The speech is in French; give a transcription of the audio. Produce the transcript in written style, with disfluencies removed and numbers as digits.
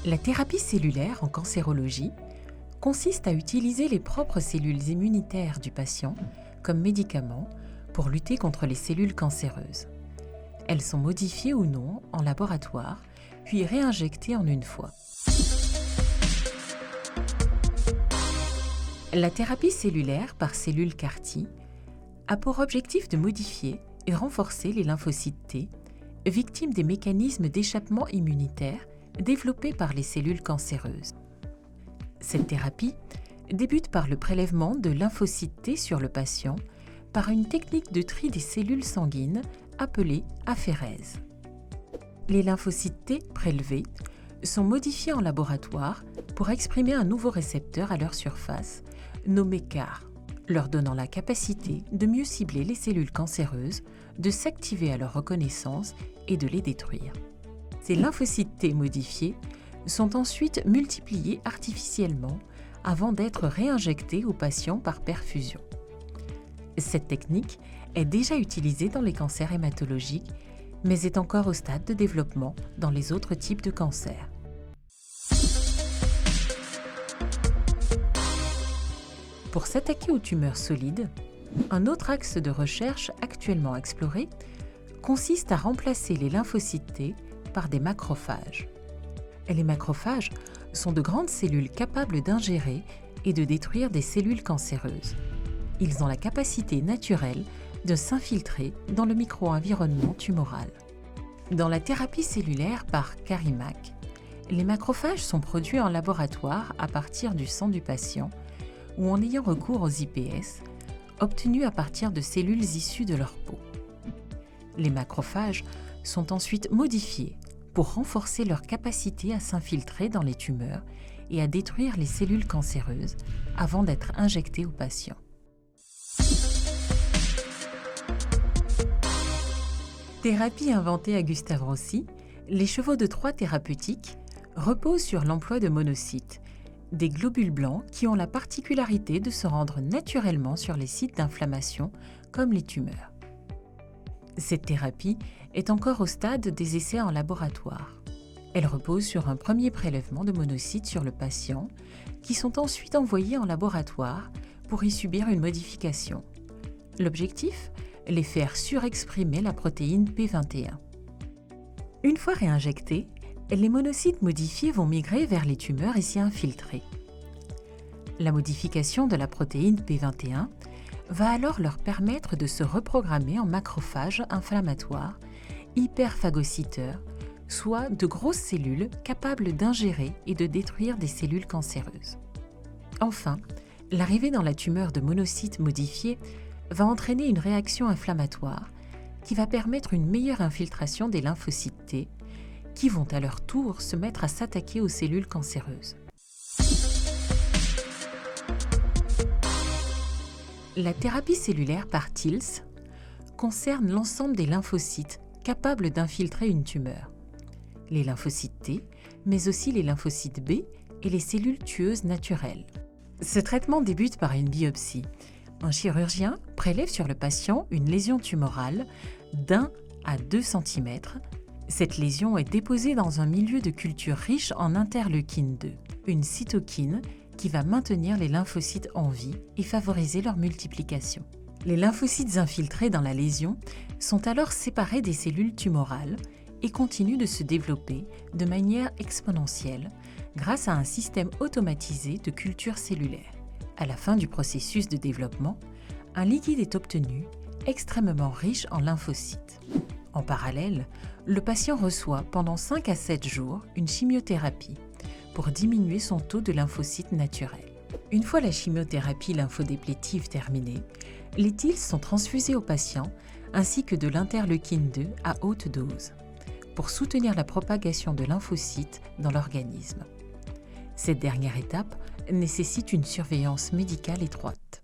La thérapie cellulaire en cancérologie consiste à utiliser les propres cellules immunitaires du patient comme médicament pour lutter contre les cellules cancéreuses. Elles sont modifiées ou non en laboratoire, puis réinjectées en une fois. La thérapie cellulaire par cellules CAR-T a pour objectif de modifier et renforcer les lymphocytes T, victimes des mécanismes d'échappement immunitaire développés par les cellules cancéreuses. Cette thérapie débute par le prélèvement de lymphocytes T sur le patient par une technique de tri des cellules sanguines appelée aphérèse. Les lymphocytes T prélevés sont modifiés en laboratoire pour exprimer un nouveau récepteur à leur surface, nommé CAR, leur donnant la capacité de mieux cibler les cellules cancéreuses, de s'activer à leur reconnaissance et de les détruire. Ces lymphocytes T modifiés sont ensuite multipliés artificiellement avant d'être réinjectés aux patients par perfusion. Cette technique est déjà utilisée dans les cancers hématologiques, mais est encore au stade de développement dans les autres types de cancers. Pour s'attaquer aux tumeurs solides, un autre axe de recherche actuellement exploré consiste à remplacer les lymphocytes T par des macrophages. Et les macrophages sont de grandes cellules capables d'ingérer et de détruire des cellules cancéreuses. Ils ont la capacité naturelle de s'infiltrer dans le micro-environnement tumoral. Dans la thérapie cellulaire par CAR-Imac, les macrophages sont produits en laboratoire à partir du sang du patient ou en ayant recours aux IPS, obtenus à partir de cellules issues de leur peau. Les macrophages sont ensuite modifiés pour renforcer leur capacité à s'infiltrer dans les tumeurs et à détruire les cellules cancéreuses avant d'être injectés aux patients. Thérapie inventée à Gustave Roussy, les chevaux de Troie thérapeutiques reposent sur l'emploi de monocytes, des globules blancs qui ont la particularité de se rendre naturellement sur les sites d'inflammation comme les tumeurs. Cette thérapie est encore au stade des essais en laboratoire. Elle repose sur un premier prélèvement de monocytes sur le patient qui sont ensuite envoyés en laboratoire pour y subir une modification. L'objectif ? Les faire surexprimer la protéine P21. Une fois réinjectés, les monocytes modifiés vont migrer vers les tumeurs et s'y infiltrer. La modification de la protéine P21 va alors leur permettre de se reprogrammer en macrophages inflammatoires, hyperphagocyteurs, soit de grosses cellules capables d'ingérer et de détruire des cellules cancéreuses. Enfin, l'arrivée dans la tumeur de monocytes modifiés va entraîner une réaction inflammatoire qui va permettre une meilleure infiltration des lymphocytes T, qui vont à leur tour se mettre à s'attaquer aux cellules cancéreuses. La thérapie cellulaire par TILS concerne l'ensemble des lymphocytes capables d'infiltrer une tumeur. Les lymphocytes T, mais aussi les lymphocytes B et les cellules tueuses naturelles. Ce traitement débute par une biopsie. Un chirurgien prélève sur le patient une lésion tumorale d'1 à 2 cm. Cette lésion est déposée dans un milieu de culture riche en interleukine 2, une cytokine qui va maintenir les lymphocytes en vie et favoriser leur multiplication. Les lymphocytes infiltrés dans la lésion sont alors séparés des cellules tumorales et continuent de se développer de manière exponentielle grâce à un système automatisé de culture cellulaire. À la fin du processus de développement, un liquide est obtenu extrêmement riche en lymphocytes. En parallèle, le patient reçoit pendant 5 à 7 jours une chimiothérapie pour diminuer son taux de lymphocytes naturels. Une fois la chimiothérapie lymphodéplétive terminée, les TILS sont transfusés aux patients ainsi que de l'interleukine 2 à haute dose pour soutenir la propagation de lymphocytes dans l'organisme. Cette dernière étape nécessite une surveillance médicale étroite.